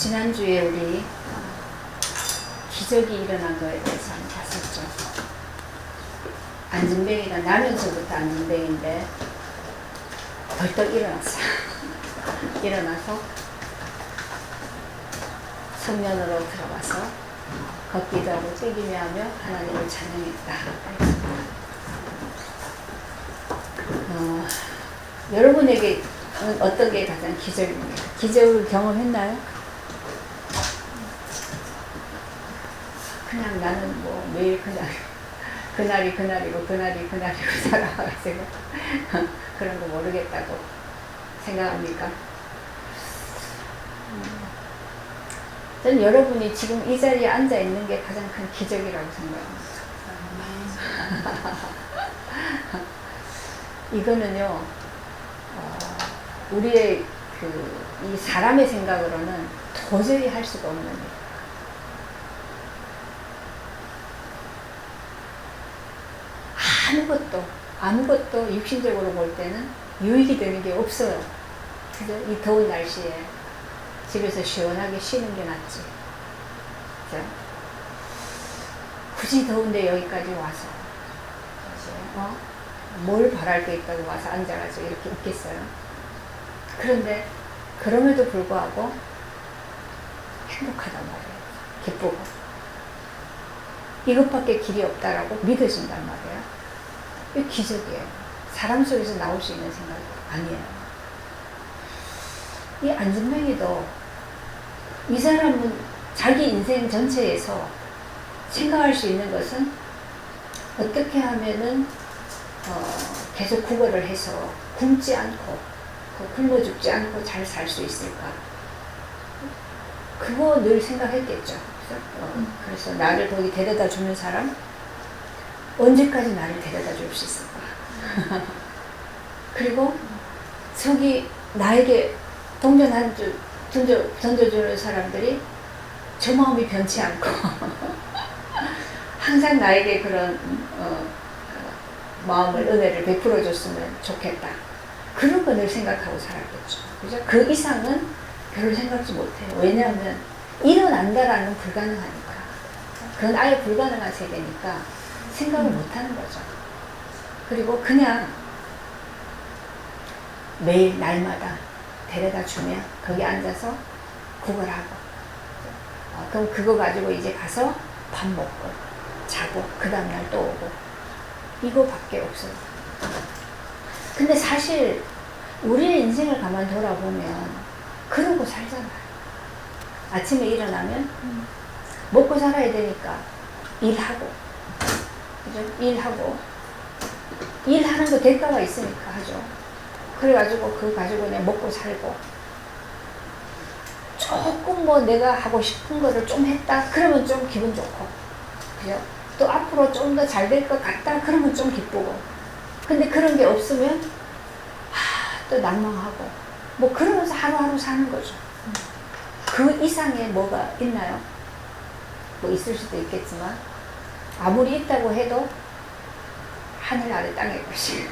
지난주에 우리 기적이 일어난 거에 대해서 한번 봤었죠. 안진뱅이가 나면서부터 안진뱅인데 벌떡 일어났어요. 일어나서 성면으로 들어가서 걷기도 하고 뛰기며 하며 하나님을 찬양했다. 여러분에게 어떤 게 가장 기적입니까? 기적을 경험했나요? 그냥 나는 뭐 매일 그날이 그날이고 살아가지고 그런 거 모르겠다고 생각합니까? 저는 여러분이 지금 이 자리에 앉아 있는 게 가장 큰 기적이라고 생각합니다. 이거는요, 우리의 이 사람의 생각으로는 도저히 할 수가 없는 일. 아무것도 육신적으로 볼 때는 유익이 되는 게 없어요. 그죠? 이 더운 날씨에 집에서 시원하게 쉬는 게 낫지. 그죠? 굳이 더운데 여기까지 와서 뭘 바랄 게 있다고 와서 앉아가지고 이렇게 있겠어요. 그런데 그럼에도 불구하고 행복하단 말이에요. 기쁘고 이것밖에 길이 없다라고 믿어진단 말이에요. 이게 기적이에요. 사람 속에서 나올 수 있는 생각이 아니에요. 이 안진뱅이도 이 사람은 자기 인생 전체에서 생각할 수 있는 것은 어떻게 하면은 계속 구걸을 해서 굶지 않고 굶어 죽지 않고 잘 살 수 있을까? 그거 늘 생각했겠죠. 그래서 나를 거기 데려다 주는 사람 언제까지 나를 데려다 줄 수 있을까? 그리고 저기 나에게 동전 한 줄 던져주는 사람들이 저 마음이 변치 않고 항상 나에게 그런 마음을 은혜를 베풀어 줬으면 좋겠다. 그런 거 늘 생각하고 살았겠죠. 그죠? 그 이상은 별로 생각지 못해요. 왜냐하면 일어난다라는 불가능하니까. 그건 아예 불가능한 세계니까 생각을 못하는 거죠. 그리고 그냥 매일 날마다 데려다 주면 거기 앉아서 구걸하고 그럼 그거 가지고 이제 가서 밥 먹고 자고 그 다음날 또 오고 이거밖에 없어요. 근데 사실 우리의 인생을 가만 돌아보면 그러고 살잖아요. 아침에 일어나면 먹고 살아야 되니까 일하고, 그죠? 일하는 거 대가가 있으니까 하죠. 그래가지고 그거 가지고 그냥 먹고 살고 조금 뭐 내가 하고 싶은 거를 좀 했다 그러면 좀 기분 좋고, 그죠? 또 앞으로 좀 더 잘 될 것 같다 그러면 좀 기쁘고, 근데 그런 게 없으면 또 낭망하고 뭐 그러면서 하루하루 사는 거죠. 그 이상의 뭐가 있나요? 뭐 있을 수도 있겠지만 아무리 있다고 해도 하늘 아래 땅의 것이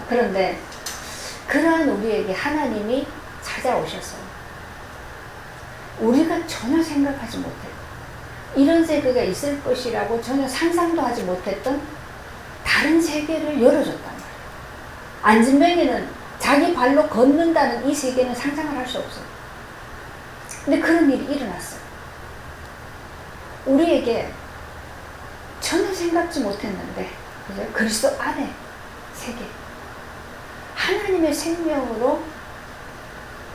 그런데 그러한 우리에게 하나님이 찾아오셔서 우리가 전혀 생각하지 못했던 이런 세계가 있을 것이라고 전혀 상상도 하지 못했던 다른 세계를 열어줬단 말이에요. 안진뱅이는 자기 발로 걷는다는 이 세계는 상상을 할 수 없어요. 근데 그런 일이 일어났어요. 우리에게 전혀 생각지 못했는데, 그죠? 그리스도 안에 세계, 하나님의 생명으로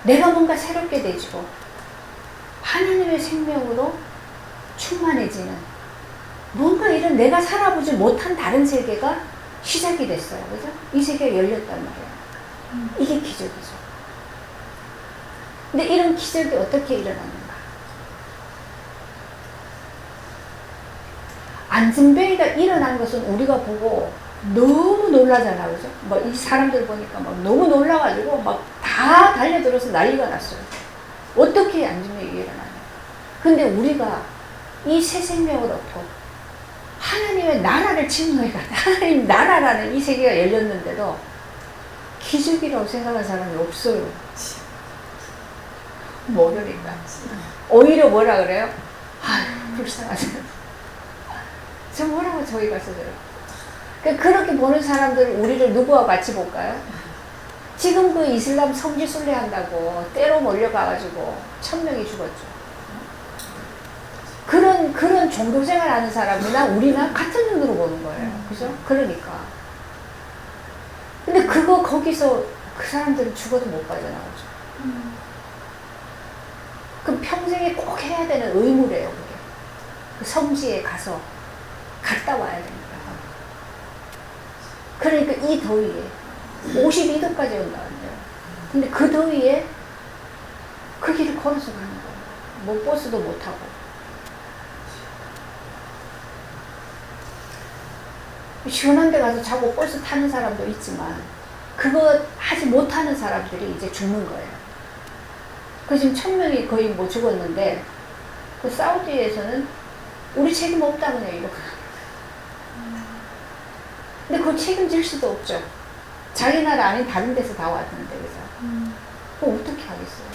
내가 뭔가 새롭게 되지고 하나님의 생명으로 충만해지는 뭔가 이런 내가 살아보지 못한 다른 세계가 시작이 됐어요. 그죠? 이 세계가 열렸단 말이에요. 이게 기적이죠. 근데 이런 기적이 어떻게 일어났는가? 안진뱅이가 일어난 것은 우리가 보고 너무 놀라잖아. 그죠? 뭐 이 사람들 보니까 막 너무 놀라가지고 막 다 달려들어서 난리가 났어요. 어떻게 안진뱅이가 일어나냐? 근데 우리가 이 새 생명으로부터 하나님의 나라를 침노해가 하나님 나라라는 이 세계가 열렸는데도 기적이라고 생각하는 사람이 없어요. 모르니까. 오히려 뭐라 그래요? 아휴, 불쌍하잖아. 저 뭐라고 저기 가서 저래. 그렇게 보는 사람들은 우리를 누구와 같이 볼까요? 지금 그 이슬람 성지 순례한다고 때로 몰려가가지고 1000명이 죽었죠. 그런 종교생활 하는 사람이나 우리나 같은 눈으로 보는 거예요. 그죠? 그러니까. 근데 거기서 그 사람들은 죽어도 못 빠져나오죠. 그럼 평생에 꼭 해야 되는 의무래요, 그게. 그 성지에 가서 갔다 와야 됩니다. 그러니까 이 더위에 52도까지 온다는데요. 근데 그 더위에 그 길을 걸어서 가는 거예요. 뭐 버스도 못 타고. 시원한 데 가서 자고 버스 타는 사람도 있지만 그거 하지 못하는 사람들이 이제 죽는 거예요. 그 지금 1000명이 거의 뭐 죽었는데 그 사우디에서는 우리 책임 없다 그냥 이러고. 근데 그걸 책임질 수도 없죠. 자기 나라 아닌 다른 데서 다 왔는데 그래서 그럼 어떻게 하겠어요?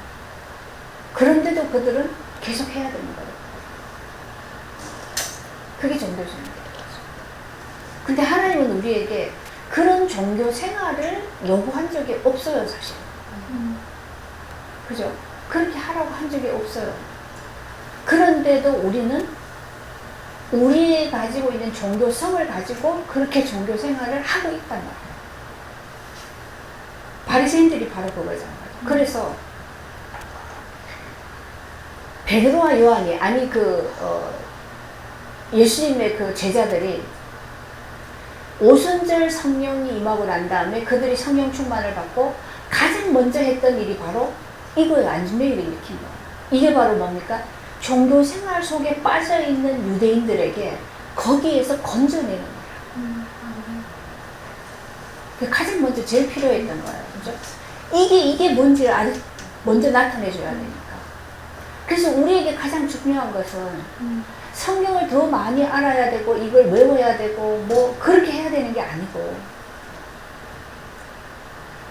그런데도 그들은 계속 해야 되는 거예요. 그게 종교생활이에요. 근데 하나님은 우리에게 그런 종교 생활을 요구한 적이 없어요, 사실. 그죠? 그렇게 하라고 한 적이 없어요. 그런데도 우리는 우리 가지고 있는 종교성을 가지고 그렇게 종교 생활을 하고 있단 말이에요. 바리새인들이 바로 그거잖아요. 그래서 베드로와 요한이 아니 예수님의 그 제자들이 오순절 성령이 임하고 난 다음에 그들이 성령 충만을 받고 가장 먼저 했던 일이 바로 이거예요. 안진뱅이를 일으킨 거예요. 이게 바로 뭡니까? 종교 생활 속에 빠져있는 유대인들에게 거기에서 건져내는 거예요. 그게 가장 먼저 제일 필요했던 거예요. 그죠? 이게 뭔지를 아직 먼저 나타내줘야 되니까. 그래서 우리에게 가장 중요한 것은 성경을 더 많이 알아야 되고 이걸 외워야 되고 뭐 그렇게 해야 되는 게 아니고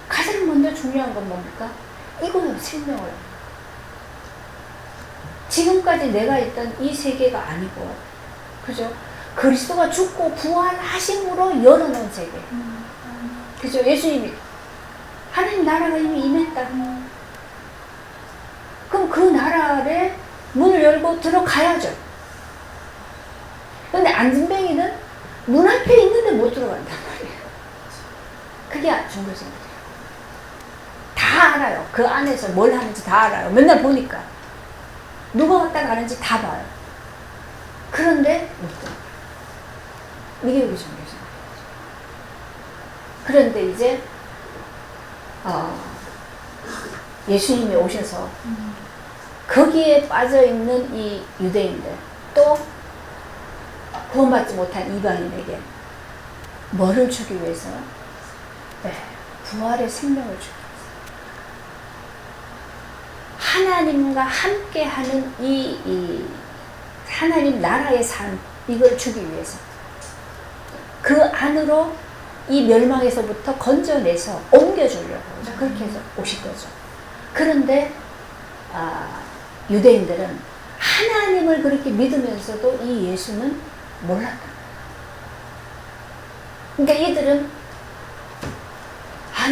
가장 먼저 중요한 건 뭡니까? 이거요. 생명을. 지금까지 내가 있던 이 세계가 아니고 그죠? 그리스도가 죽고 부활하심으로 열어놓은 세계. 그죠? 예수님이 하나님 나라가 이미 임했다. 그럼 그 나라에 문을 열고 들어가야죠. 근데 안진뱅이는 문 앞에 있는데 못 들어간단 말이에요. 그게 종교생활이에요. 다 알아요. 그 안에서 뭘 하는지 다 알아요. 맨날 보니까. 누가 왔다 가는지 다 봐요. 그런데 못 들어가요. 이게 우리 종교생활이에요. 그런데 이제 예수님이 오셔서 거기에 빠져있는 이 유대인들 또 구원받지 못한 이방인에게 뭐를 주기 위해서요? 네, 부활의 생명을 주기 위해서. 하나님과 함께하는 이 하나님 나라의 삶 이걸 주기 위해서 그 안으로 이 멸망에서부터 건져내서 옮겨주려고 그렇게 해서 오신 거죠. 그런데 유대인들은 하나님을 그렇게 믿으면서도 이 예수는 몰랐다. 그러니까 이들은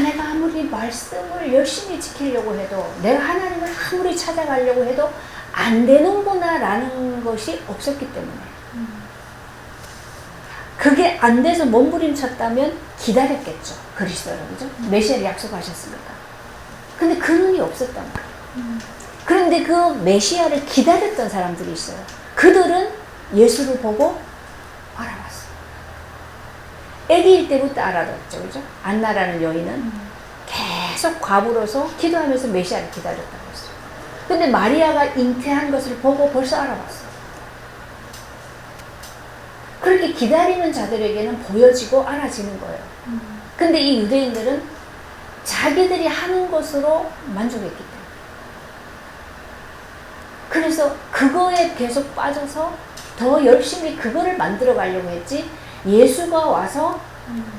내가 아무리 말씀을 열심히 지키려고 해도 내가 하나님을 아무리 찾아가려고 해도 안 되는구나 라는 것이 없었기 때문에 그게 안 돼서 몸부림쳤다면 기다렸겠죠. 그리스도를. 그죠? 메시아를 약속하셨으니까. 근데 그 눈이 없었단 말이에요. 그런데 그 메시아를 기다렸던 사람들이 있어요. 그들은 예수를 보고 알아봤어요. 아기일 때부터 알아봤죠. 그죠? 안나라는 여인은 계속 과부로서 기도하면서 메시아를 기다렸다고 했어요. 근데 마리아가 잉태한 것을 보고 벌써 알아봤어요. 그렇게 기다리는 자들에게는 보여지고 알아지는 거예요. 근데 이 유대인들은 자기들이 하는 것으로 만족했기 때문에. 그래서 그거에 계속 빠져서 더 열심히 그거를 만들어 가려고 했지 예수가 와서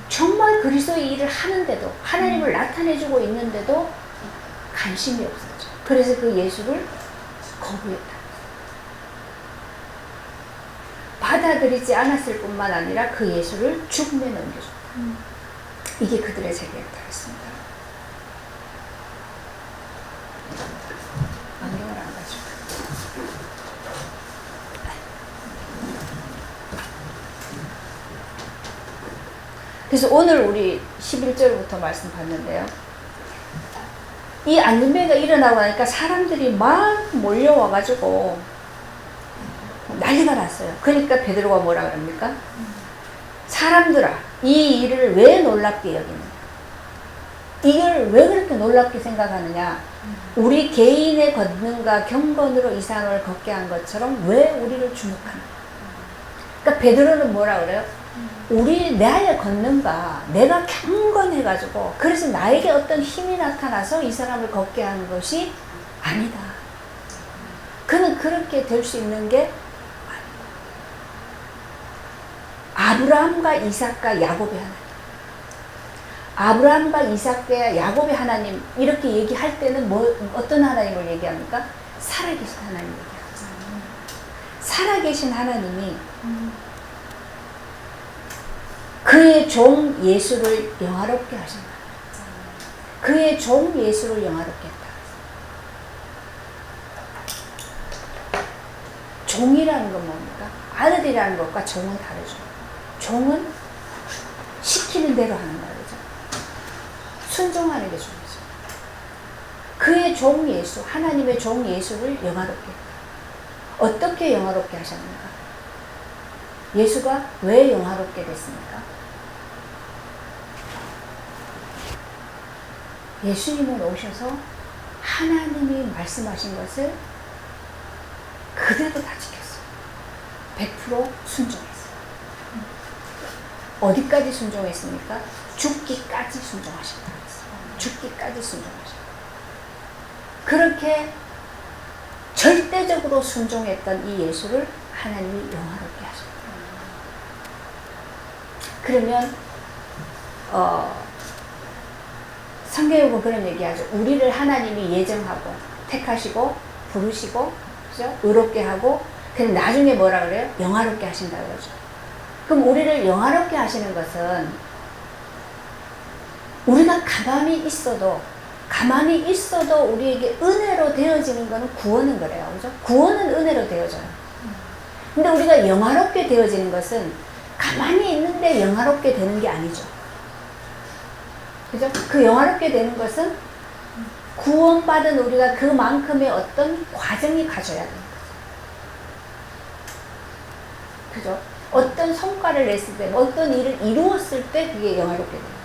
정말 그리스도의 일을 하는데도 하나님을 나타내주고 있는데도 관심이 없었죠. 그래서 그 예수를 거부했다. 받아들이지 않았을 뿐만 아니라 그 예수를 죽음에 넘겨줬다. 이게 그들의 세계였다였습니다. 안경을 안 가지고. 그래서 오늘 우리 11절부터 말씀 봤는데요. 이 안전뱅이가 일어나고 나니까 사람들이 막 몰려와가지고 난리가 났어요. 그러니까 베드로가 뭐라 그럽니까? 사람들아, 이 일을 왜 놀랍게 여기느냐? 이걸 왜 그렇게 놀랍게 생각하느냐? 우리 개인의 권능과 경건으로 이 산을 걷게 한 것처럼 왜 우리를 주목하느냐? 그러니까 베드로는 뭐라 그래요? 나의 권능과 내가 경건해가지고 그래서 나에게 어떤 힘이 나타나서 이 사람을 걷게 하는 것이 아니다. 그는 그렇게 될 수 있는 게 아브라함과 이삭과 야곱의 하나님, 아브라함과 이삭과 야곱의 하나님 이렇게 얘기할 때는 어떤 하나님을 얘기합니까? 살아계신 하나님 얘기하죠. 살아계신 하나님이 그의 종 예수를 영화롭게 하신다. 그의 종 예수를 영화롭게 했다. 종이라는 건 뭡니까? 아들이라는 것과 종은 다르죠. 종은 시키는 대로 하는 거죠. 순종하는 게 종이죠. 그의 종 예수, 하나님의 종 예수를 영화롭게 했다. 어떻게 영화롭게 하셨는가? 예수가 왜 영화롭게 됐습니까? 예수님은 오셔서 하나님이 말씀하신 것을 그대로 다 지켰어요. 100% 순종했어요. 어디까지 순종했습니까? 죽기까지 순종하셨다. 죽기까지 순종하셨다. 그렇게 절대적으로 순종했던 이 예수를 하나님이 영화롭게 하셨다. 그러면 성경에 보면 그런 얘기하죠. 우리를 하나님이 예정하고 택하시고 부르시고 그죠? 의롭게 하고 그럼 나중에 뭐라 그래요? 영화롭게 하신다 그러죠. 그럼 우리를 영화롭게 하시는 것은 우리가 가만히 있어도 우리에게 은혜로 되어지는 것은 구원은 그래요. 그죠? 구원은 은혜로 되어져요. 근데 우리가 영화롭게 되어지는 것은 가만히 있는데 영화롭게 되는 게 아니죠. 그죠? 그 영화롭게 되는 것은 구원받은 우리가 그만큼의 어떤 과정이 가져야 되는 거죠. 그죠? 어떤 성과를 냈을 때, 어떤 일을 이루었을 때 그게 영화롭게 되는 거죠.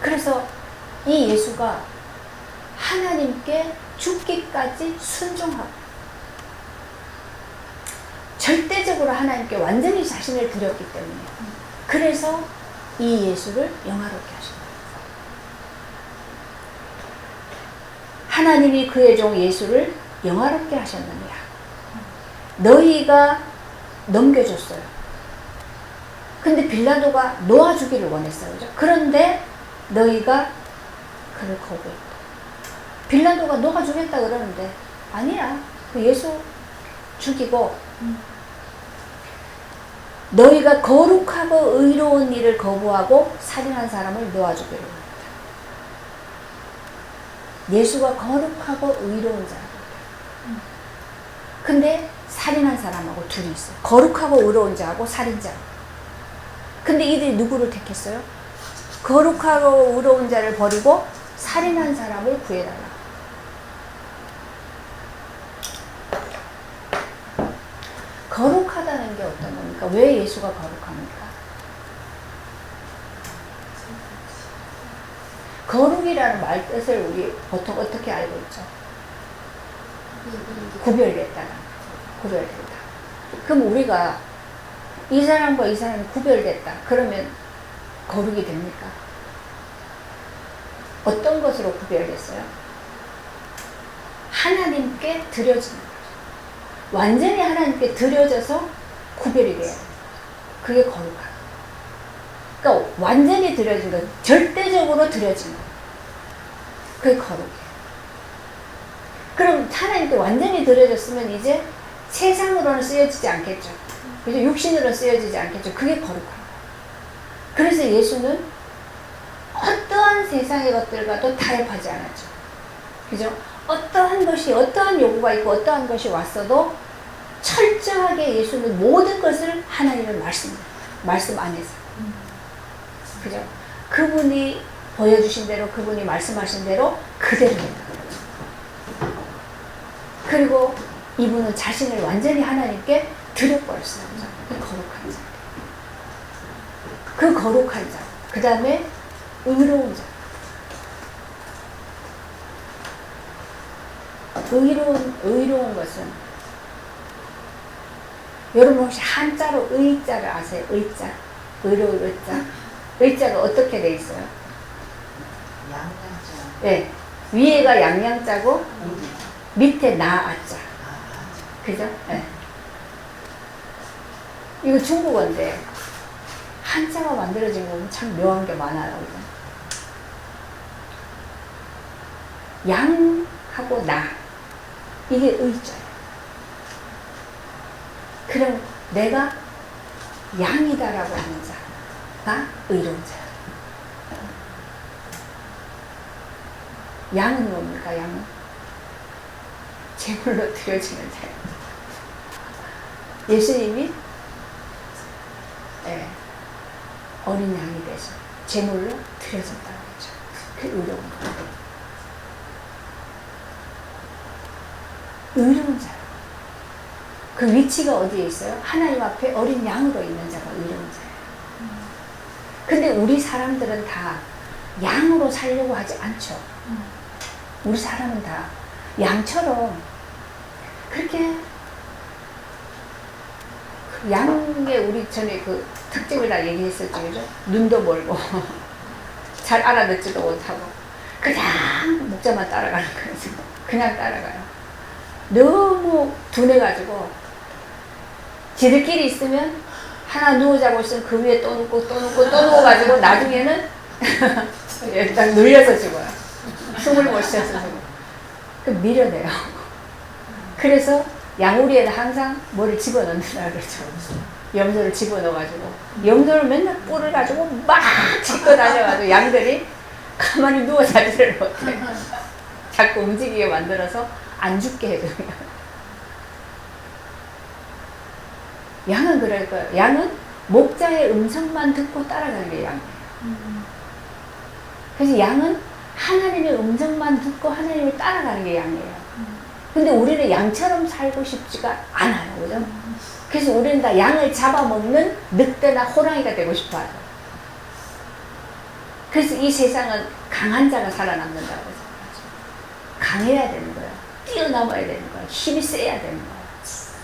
그래서 이 예수가 하나님께 죽기까지 순종하고 절대적으로 하나님께 완전히 자신을 드렸기 때문에 그래서 이 예수를 영화롭게 하신다. 하나님이 그의 종 예수를 영화롭게 하셨느니라. 너희가 넘겨줬어요. 근데 빌라도가 놓아주기를 원했어요. 그죠? 그런데 너희가 그를 거부했다. 빌라도가 놓아주겠다 그러는데 아니야. 그 예수 죽이고 너희가 거룩하고 의로운 일을 거부하고 살인한 사람을 놓아주기를 원했다. 예수가 거룩하고 의로운 자라고. 근데 살인한 사람하고 둘이 있어요. 거룩하고 의로운 자하고 살인자. 근데 이들이 누구를 택했어요? 거룩하고 의로운 자를 버리고 살인한 사람을 구해달라. 거룩하다는 게 어떤 겁니까? 왜 예수가 거룩합니까? 거룩이라는 말 뜻을 우리 보통 어떻게 알고 있죠? 구별됐다는 구별됐다. 그럼 우리가 이 사람과 이 사람이 구별됐다. 그러면 거룩이 됩니까? 어떤 것으로 구별됐어요? 하나님께 드려지는 거죠. 완전히 하나님께 드려져서 구별이 돼요. 그게 거룩하다. 그러니까 완전히 드려진 것, 절대적으로 드려진 것. 그게 거룩이에요. 그럼 하나님께 완전히 드려졌으면 이제 세상으로는 쓰여지지 않겠죠. 그죠? 육신으로 쓰여지지 않겠죠. 그게 거룩한 거예요. 그래서 예수는 어떠한 세상의 것들과도 타협하지 않았죠. 그죠? 어떠한 것이, 어떠한 요구가 있고 어떠한 것이 왔어도 철저하게 예수는 모든 것을 하나님의 말씀 안에서. 그죠? 그분이 보여주신 대로, 그분이 말씀하신 대로 그대로 된다. 그리고 이분은 자신을 완전히 하나님께 드려버렸어요. 그 거룩한 자. 그 거룩한 자. 그 다음에 의로운 자. 의로운 것은, 여러분 혹시 한자로 의자를 아세요? 의자. 의로운 의자. 의자가 어떻게 돼 있어요? 양양자. 네. 위에가 양양자고 밑에 나아자. 그죠? 네. 이거 중국어인데 한자가 만들어진 거 보면 참 묘한 게 많아요. 그죠? 양하고 나. 이게 의자예요. 그럼 내가 양이다라고 하는 자가 의로운 자예요. 양은 뭡니까? 양은 제물로 드려지는 자예요. 예수님이 어린 양이 돼서 제물로 드려졌다고 했죠. 그 의로운 거. 의로운 자. 그 위치가 어디에 있어요? 하나님 앞에 어린 양으로 있는 자가 의로운 자예요. 근데 우리 사람들은 다 양으로 살려고 하지 않죠. 우리 사람은 다 양처럼 그렇게 그 양의 우리 전에 그 특징을 다 얘기했었죠. 그죠? 눈도 멀고 잘 알아듣지도 못하고 그냥 목자만 따라가는 거예요. 그냥 따라가요. 너무 둔해가지고 지들끼리 있으면 하나 누워자고 있으면 그 위에 또 눕고 또 눕고 또 누워가지고 나중에는 딱 눌려서 죽어요. 숨을 못 쉬어서 죽어요. 그 밀어내요. 그래서 양우리에는 항상 뭐를 집어넣는다 그러죠. 염소를 집어넣어가지고 염소를 맨날 뿔을 가지고 막 짚고 다녀가지고 양들이 가만히 누워 자지를 못해. 자꾸 움직이게 만들어서 안 죽게 해줘요. 양은 그럴 거예요. 양은 목자의 음성만 듣고 따라가는 게 양이에요. 그래서 양은 하나님의 음성만 듣고 하나님을 따라가는 게 양이에요. 근데 우리는 양처럼 살고 싶지가 않아요. 그죠? 그래서 우리는 다 양을 잡아먹는 늑대나 호랑이가 되고 싶어 하죠. 그래서 이 세상은 강한 자가 살아남는다고 생각하죠. 강해야 되는 거예요. 뛰어넘어야 되는 거예요. 힘이 세야 되는 거예요.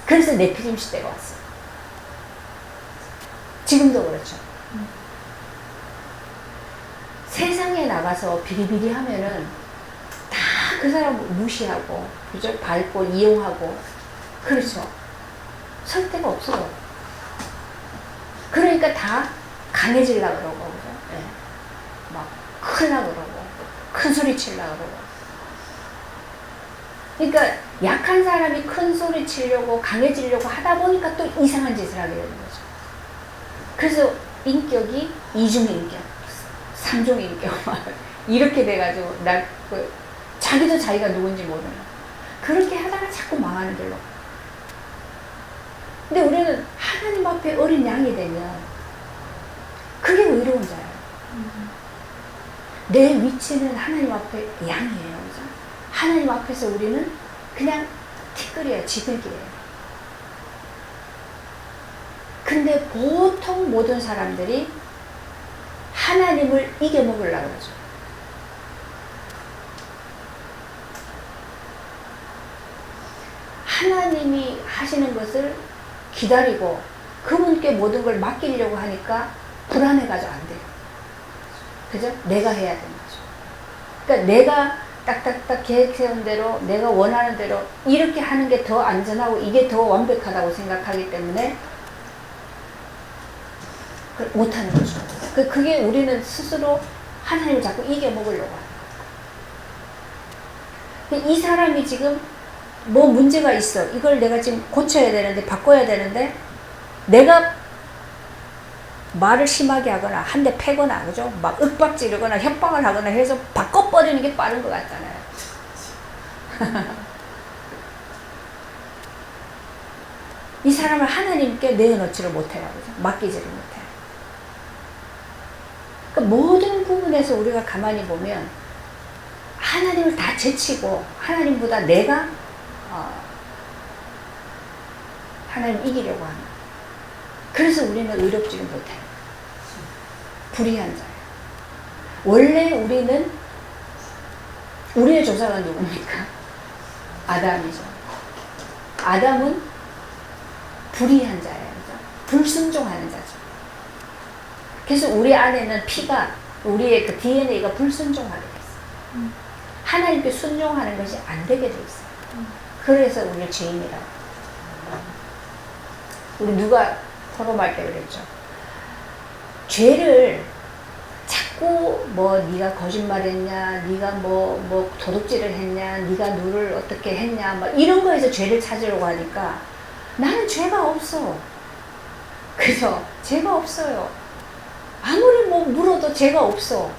그래서 네피림 시대가 왔어요. 지금도 그렇죠. 세상에 나가서 비리비리 하면은 다 그 사람 무시하고, 그죠? 밟고, 이용하고, 그렇죠. 설 데가 없어요. 그러니까 다 강해지려고 그러고, 그죠? 네. 막 크려고 그러고, 큰 소리 치려고 그러고. 그러니까 약한 사람이 큰 소리 치려고, 강해지려고 하다 보니까 또 이상한 짓을 하게 되는 거죠. 그래서 인격이 이중인격, 삼중인격, 이렇게 돼가지고, 자기도 자기가 누군지 모르는. 그렇게 하다가 자꾸 망하는 길로. 근데 우리는 하나님 앞에 어린 양이 되면, 그게 의로운 자예요. 내 위치는 하나님 앞에 양이에요. 그죠? 하나님 앞에서 우리는 그냥 티끌이에요. 지들기예요. 근데 보통 모든 사람들이 하나님을 이겨먹으려고 그러죠. 하나님이 하시는 것을 기다리고 그분께 모든 걸 맡기려고 하니까 불안해가지고 안 돼요. 그죠? 내가 해야 되는 거죠. 그러니까 내가 딱딱딱 계획 세운 대로, 내가 원하는 대로 이렇게 하는 게 더 안전하고 이게 더 완벽하다고 생각하기 때문에 못하는 거죠. 그게 우리는 스스로 하나님을 자꾸 이겨먹으려고 하는 거예요. 이 사람이 지금 뭐 문제가 있어. 이걸 내가 지금 고쳐야 되는데, 바꿔야 되는데, 내가 말을 심하게 하거나, 한 대 패거나, 그죠? 막 윽박지르거나, 협박을 하거나 해서 바꿔버리는 게 빠른 것 같잖아요. 이 사람을 하나님께 내어놓지를 못해요. 그죠? 맡기지를 못해요. 그러니까 모든 부분에서 우리가 가만히 보면, 하나님을 다 제치고, 하나님보다 내가, 하나님 이기려고 하는. 그래서 우리는 의롭지를 못해요. 불의한 자예요. 원래 우리의 조상은 누굽니까? 아담이죠. 아담은 불의한 자예요. 그죠? 불순종하는 자죠. 그래서 우리 안에는 피가, 우리의 그 DNA가 불순종하게 돼 있어요. 하나님께 순종하는 것이 안 되게 돼 있어요. 그래서 우리를 죄인이라고. 우리 누가 포럼할 때 그랬죠. 죄를 자꾸 뭐 네가 거짓말했냐, 네가 뭐 도둑질을 했냐, 네가 누를 어떻게 했냐, 막 이런 거에서 죄를 찾으려고 하니까 나는 죄가 없어. 그죠? 죄가 없어요. 아무리 뭐 물어도 죄가 없어.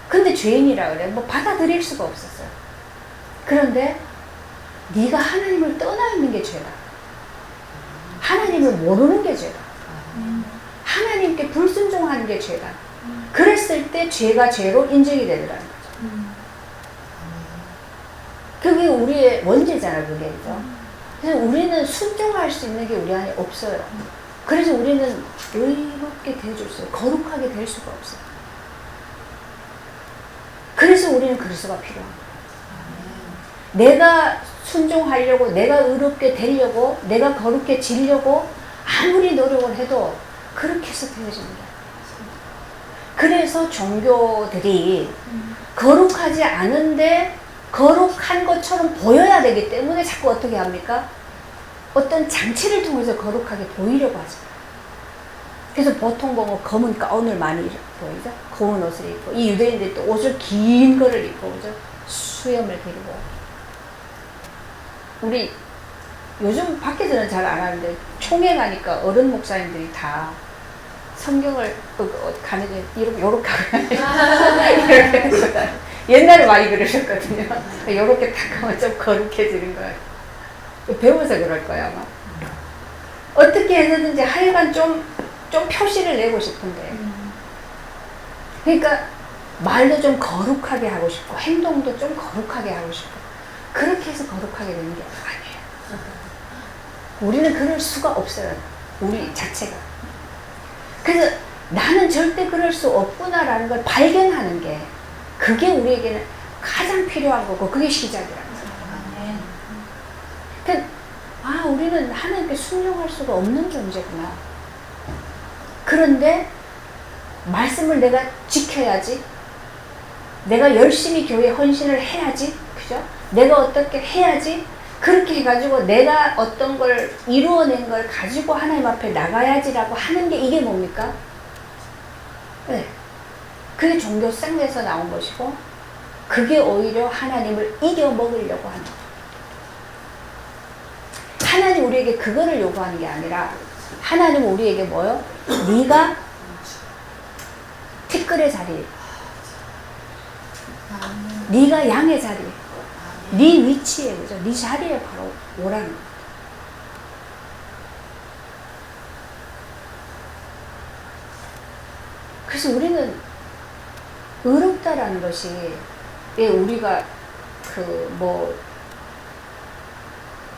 근데 죄인이라 그래. 뭐 받아들일 수가 없었어요. 그런데 네가 하나님을 떠나 있는 게 죄다. 하나님을 모르는 게 죄다. 하나님께 불순종하는 게 죄다. 그랬을 때 죄가 죄로 인정이 되더라는 거죠. 그게 우리의 원죄잖아요, 그게. 그죠? 그래서 우리는 순종할 수 있는 게 우리 안에 없어요. 그래서 우리는 의롭게 되어줄 수, 거룩하게 될 수가 없어요. 그래서 우리는 그리스도가 필요한 거예요. 내가 순종하려고, 내가 의롭게 되려고, 내가 거룩해지려고 아무리 노력을 해도 그렇게 해서 되어집니다. 그래서 종교들이 거룩하지 않은데 거룩한 것처럼 보여야 되기 때문에 자꾸 어떻게 합니까? 어떤 장치를 통해서 거룩하게 보이려고 하죠. 그래서 보통 보면 검은 가운을 많이 입고, 그죠? 검은 옷을 입고, 이 유대인들이 또 옷을 긴 거를 입고, 그죠? 수염을 기르고. 우리 요즘 밖에서는 잘 안 하는데 총회 가니까 어른 목사님들이 다 성경을 가는데 이렇게 하고 이렇게 옛날에 많이 그러셨거든요. 이렇게 딱 하면 좀 거룩해지는 거예요. 배워서 그럴 거야 아마. 어떻게 해서든지 하여간 좀 표시를 내고 싶은데, 그러니까 말도 좀 거룩하게 하고 싶고 행동도 좀 거룩하게 하고 싶고, 그렇게 해서 거룩하게 되는 게 아니에요. 우리는 그럴 수가 없어요. 우리 자체가. 그래서 나는 절대 그럴 수 없구나라는 걸 발견하는 게, 그게 우리에게는 가장 필요한 거고, 그게 시작이라는 거예요. 그러니까 우리는 하나님께 순종할 수가 없는 존재구나. 그런데 말씀을 내가 지켜야지, 내가 열심히 교회에 헌신을 해야지, 그죠? 내가 어떻게 해야지, 그렇게 해가지고 내가 어떤 걸 이루어낸 걸 가지고 하나님 앞에 나가야지라고 하는 게, 이게 뭡니까? 네. 그게 종교성에서 나온 것이고, 그게 오히려 하나님을 이겨먹으려고 하는 거예요. 하나님 우리에게 그거를 요구하는 게 아니라, 하나님은 우리에게 뭐요? 네가 티끌의 자리, 네가 양의 자리, 네 위치에, 그죠? 네 자리에 바로 오라는 거예요. 그래서 우리는 의롭다라는 것이, 왜 우리가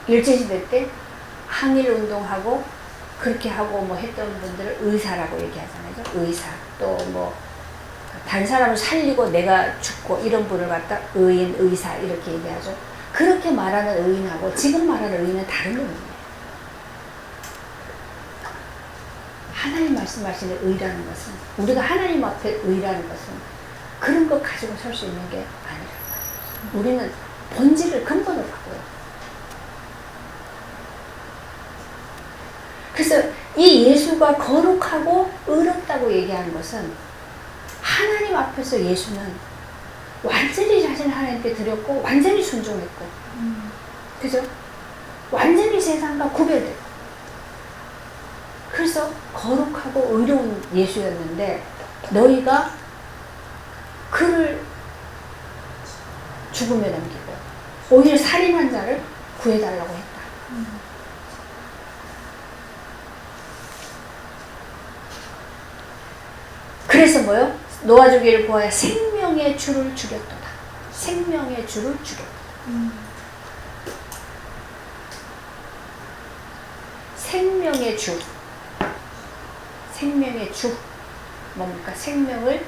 일제시대 때 항일 운동하고 그렇게 하고 뭐 했던 분들을 의사라고 얘기하잖아요. 의사. 또 다른 사람을 살리고 내가 죽고 이런 분을 갖다 의인, 의사 이렇게 얘기하죠. 그렇게 말하는 의인하고 지금 말하는 의인은 다른 겁니다. 하나님 말씀하시는 의라는 것은, 우리가 하나님 앞에 의라는 것은 그런 것 가지고 설 수 있는 게 아니라, 우리는 본질을 근본을 바꿔요. 그래서 이 예수가 거룩하고 의롭다고 얘기하는 것은, 하나님 앞에서 예수는 완전히 자신을 하나님께 드렸고 완전히 순종했고, 그죠? 완전히 세상과 구별돼요. 그래서 거룩하고 의로운 예수였는데 너희가 그를 죽음에 넘기고 오히려 살인한 자를 구해달라고 했다. 그래서 뭐요? 노아주기를 보아야 생명의 주를 죽였도다. 생명의 주를 죽였다. 생명의 주. 생명의 주. 뭡니까? 생명을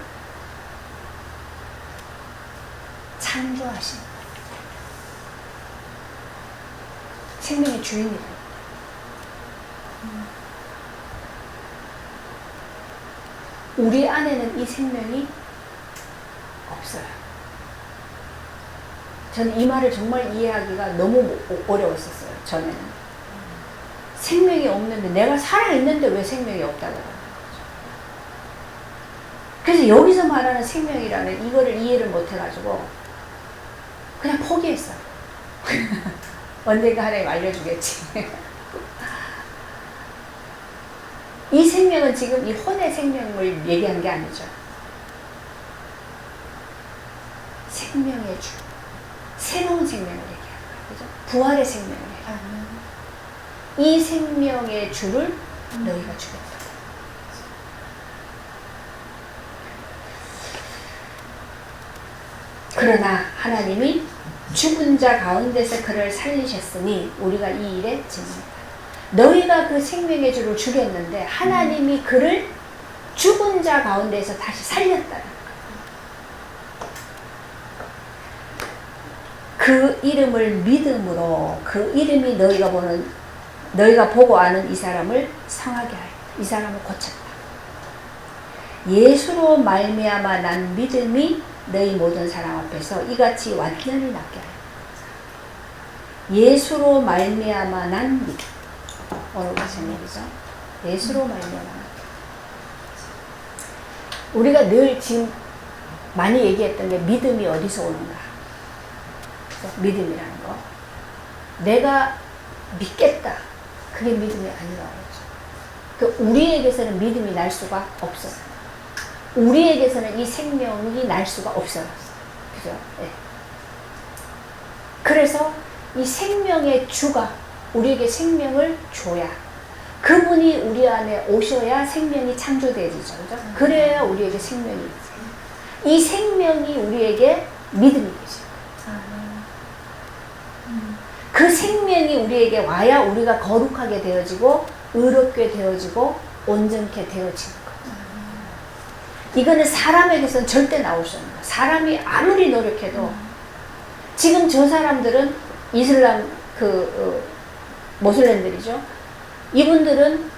창조하신 생명의 주인이다. 우리 안에는 이 생명이 없어요. 저는 이 말을 정말 이해하기가 너무 어려웠었어요. 전에는. 생명이 없는데 내가 살아있는데 왜 생명이 없다고 하는 거죠. 그래서 여기서 말하는 생명이라는 이거를 이해를 못해가지고 그냥 포기했어요. 언젠가 하나님 알려주겠지. 이 생명은 지금 이 혼의 생명을 얘기한 게 아니죠. 생명의 주. 새로운 생명을 얘기하는 거예요. 그죠? 부활의 생명을 얘기하는 거예요. 이 생명의 주를 너희가 죽였다. 그러나 하나님이 죽은 자 가운데서 그를 살리셨으니 우리가 이 일에 증인이다. 너희가 그 생명의 주를 죽였는데 하나님이 그를 죽은 자 가운데서 다시 살렸다는 거예요. 그 이름을 믿음으로 그 이름이 너희가 보고 아는 이 사람을 상하게 하였다. 이 사람을 고쳤다. 예수로 말미암아 난 믿음이 너희 모든 사람 앞에서 이같이 완전히 낫게 하였다. 예수로 말미암아 난 믿음. 오늘 무슨 얘기죠? 예수로 말미암아. 우리가 늘 지금 많이 얘기했던 게 믿음이 어디서 오는가? 믿음이라는 거. 내가 믿겠다. 그게 믿음이 아니라고 그러죠. 우리에게서는 믿음이 날 수가 없어요. 우리에게서는 이 생명이 날 수가 없어요. 그죠? 네. 그래서 이 생명의 주가 우리에게 생명을 줘야 그분이 우리 안에 오셔야 생명이 창조되어지죠. 그죠? 그래야 우리에게 생명이 있어요. 이 생명이 우리에게 믿음이 되죠. 그 생명이 우리에게 와야 우리가 거룩하게 되어지고 의롭게 되어지고 온전케 되어지는 거예요. 이거는 사람에게서는 절대 나올 수 없는 거예요. 사람이 아무리 노력해도 지금 저 사람들은 이슬람 모슬렘들이죠. 이분들은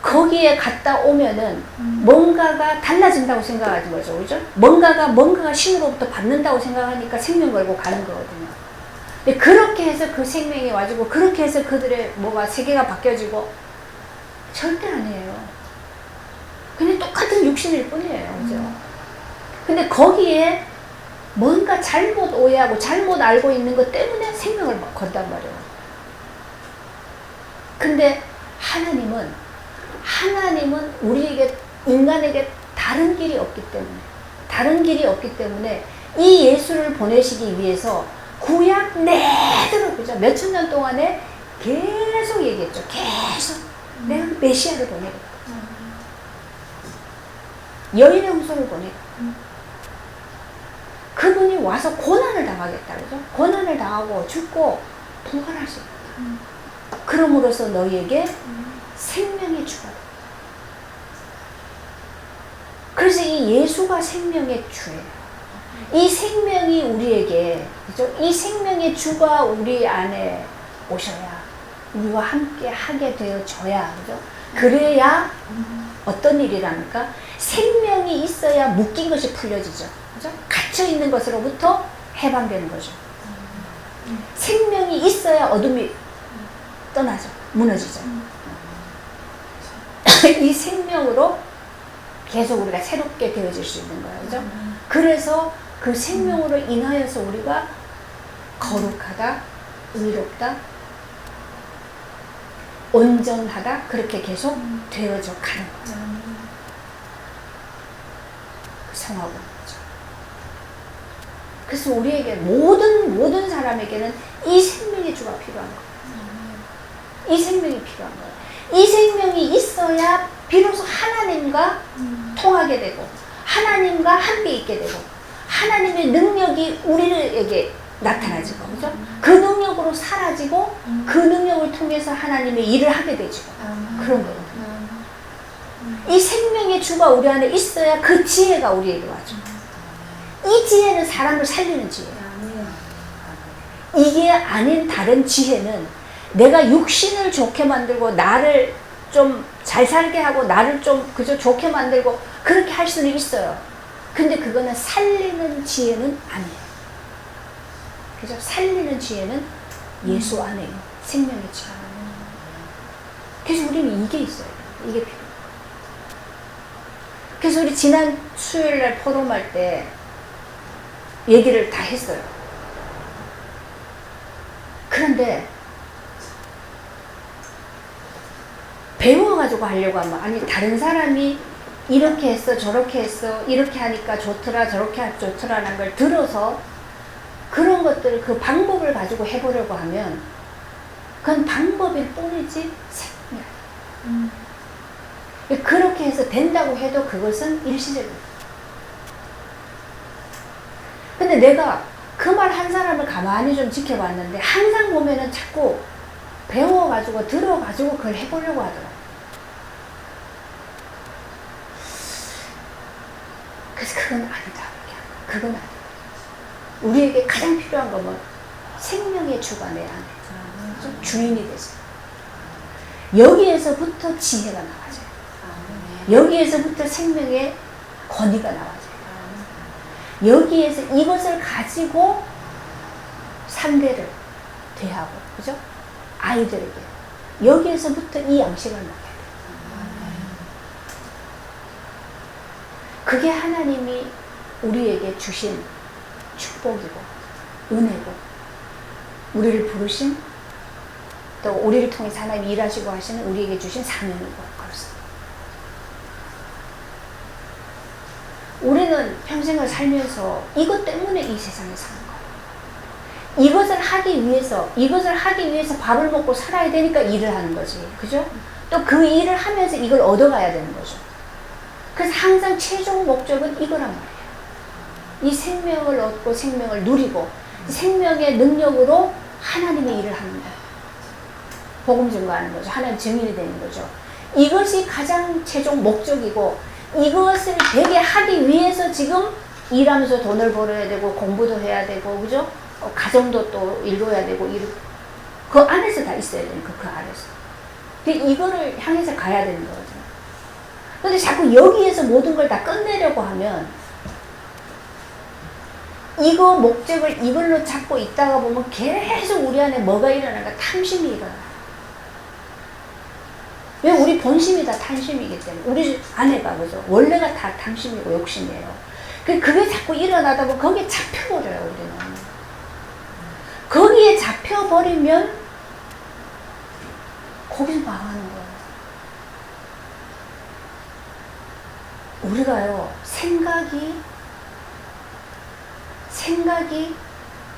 거기에 갔다 오면은 뭔가가 달라진다고 생각하는 거죠. 그죠? 뭔가가 신으로부터 받는다고 생각하니까 생명 걸고 가는 거거든요. 근데 그렇게 해서 그 생명이 와지고 그렇게 해서 그들의 세계가 바뀌어지고 절대 아니에요. 그냥 똑같은 육신일 뿐이에요. 그죠? 근데 거기에 뭔가 잘못 오해하고 잘못 알고 있는 것 때문에 생명을 건단 말이에요. 근데 하나님은 우리에게, 인간에게 다른 길이 없기 때문에 이 예수를 보내시기 위해서 구약 내대로, 그죠? 몇천 년 동안에 계속 얘기했죠. 계속 내가 메시아를 보내겠다. 여인의 후손을 보내겠다. 그분이 와서 고난을 당하겠다. 그죠? 고난을 당하고 죽고 부활하시겠다. 그럼으로써 너희에게 생명의 주가. 그래서 이 예수가 생명의 주예요. 이 생명이 우리에게, 그죠? 이 생명의 주가 우리 안에 오셔야 우리와 함께 하게 되어져야, 그죠? 그래야 어떤 일이랍니까? 생명이 있어야 묶인 것이 풀려지죠. 그죠? 갇혀 있는 것으로부터 해방되는 거죠. 생명이 있어야 어둠이 떠나죠. 무너지죠. 이 생명으로 계속 우리가 새롭게 되어질 수 있는 거예요. 그죠? 그래서 그 생명으로 인하여서 우리가 거룩하다, 의롭다, 온전하다, 그렇게 계속 되어져 가는 거죠. 성하고 거죠. 그래서 우리에게 모든 사람에게는 이 생명의 주가 필요한 거예요. 이 생명이 필요한 거예요. 이 생명이 있어야 비로소 하나님과 통하게 되고 하나님과 함께 있게 되고 하나님의 능력이 우리에게 나타나지고, 그죠? 그 능력으로 사라지고 그 능력을 통해서 하나님의 일을 하게 되죠. 그런 거거든요. 이 생명의 주가 우리 안에 있어야 그 지혜가 우리에게 와죠. 이 지혜는 사람을 살리는 지혜예요. 이게 아닌 다른 지혜는 내가 육신을 좋게 만들고 나를 좀 잘 살게 하고 나를 좀 그저 좋게 만들고 그렇게 할 수는 있어요. 근데 그거는 살리는 지혜는 아니에요. 그죠? 살리는 지혜는 예수 안에요. 생명의 지혜. 그래서 우리는 이게 있어요. 이게 필요해요. 그래서 우리 지난 수요일날 포럼할 때 얘기를 다 했어요. 그런데 배워가지고 하려고 하면 아니 다른 사람이 이렇게 했어 저렇게 했어 이렇게 하니까 좋더라 저렇게 하니까 좋더라라는 걸 들어서 그런 것들을 그 방법을 가지고 해보려고 하면 그건 방법일 뿐이지 생명이 아니에요. 그렇게 해서 된다고 해도 그것은 일시적입니다. 근데 내가 그 말 한 사람을 가만히 좀 지켜봤는데 항상 보면은 자꾸 배워가지고 들어가지고 그걸 해보려고 하더라고요. 그래서 그건 아니다. 그건 아니다. 우리에게 가장 필요한 건 뭐? 생명의 주가 내 안에 주인이 되세요. 여기에서부터 지혜가 나와져요. 여기에서부터 생명의 권위가 나와져요. 여기에서 이것을 가지고 상대를 대하고, 그죠? 아이들에게. 여기에서부터 이 양식을 먹어야 돼요. 그게 하나님이 우리에게 주신 축복이고, 은혜고, 우리를 부르신, 또 우리를 통해서 하나님이 일하시고 하시는 우리에게 주신 사명이고, 그렇습니다. 우리는 평생을 살면서 이것 때문에 이 세상에 사는 거예요. 이것을 하기 위해서 밥을 먹고 살아야 되니까 일을 하는 거지. 그죠? 또 그 일을 하면서 이걸 얻어가야 되는 거죠. 그래서 항상 최종 목적은 이거란 말이에요. 이 생명을 얻고 생명을 누리고 생명의 능력으로 하나님의 일을 하는 거예요. 복음 증거하는 거죠. 하나님 증인이 되는 거죠. 이것이 가장 최종 목적이고 이것을 되게 하기 위해서 지금 일하면서 돈을 벌어야 되고 공부도 해야 되고 그죠? 가정도 또 이루어야 되고 그 안에서 다 있어야 되니까 그 안에서. 이거를 향해서 가야 되는 거거든요. 근데 자꾸 여기에서 모든 걸 다 끝내려고 하면 이거 목적을 이걸로 잡고 있다가 보면 계속 우리 안에 뭐가 일어나는가? 탐심이 일어나요. 왜? 우리 본심이 다 탐심이기 때문에. 우리 안에가 그죠? 원래가 다 탐심이고 욕심이에요. 그게 자꾸 일어나다 보면 거기에 잡혀버려요, 우리는. 거기에 잡혀버리면 거기서 망하는 거예요. 우리가요, 생각이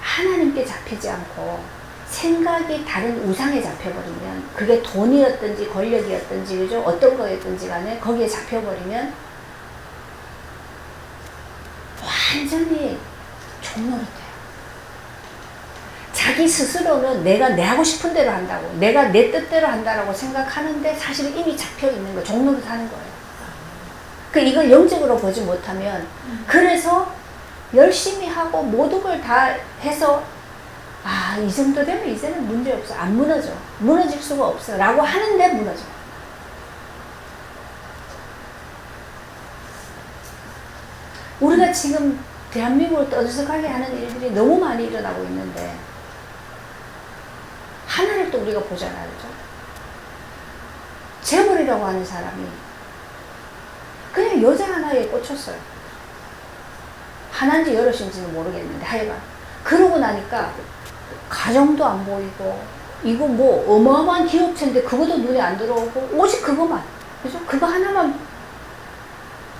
하나님께 잡히지 않고 생각이 다른 우상에 잡혀버리면 그게 돈이었든지 권력이었든지 그죠? 어떤 거였든지 간에 거기에 잡혀버리면 완전히 종노릇해요. 자기 스스로는 내가 하고 싶은 대로 한다고 내가 내 뜻대로 한다라고 생각하는데 사실은 이미 잡혀있는 거 종노릇하는 거예요. 이걸 영적으로 보지 못하면 그래서 열심히 하고 모든 걸 다 해서 이 정도 되면 이제는 문제없어. 안 무너져. 무너질 수가 없어. 라고 하는데 무너져. 우리가 지금 대한민국을 떠들썩하게 하는 일들이 너무 많이 일어나고 있는데 하나를 또 우리가 보잖아요. 그죠? 재벌이라고 하는 사람이 그냥 여자 하나에 꽂혔어요. 하나인지 여럿인지는 모르겠는데 하여간 그러고 나니까 가정도 안 보이고, 이거 뭐 어마어마한 기업체인데 그것도 눈에 안 들어오고, 오직 그것만. 그죠? 그거 하나만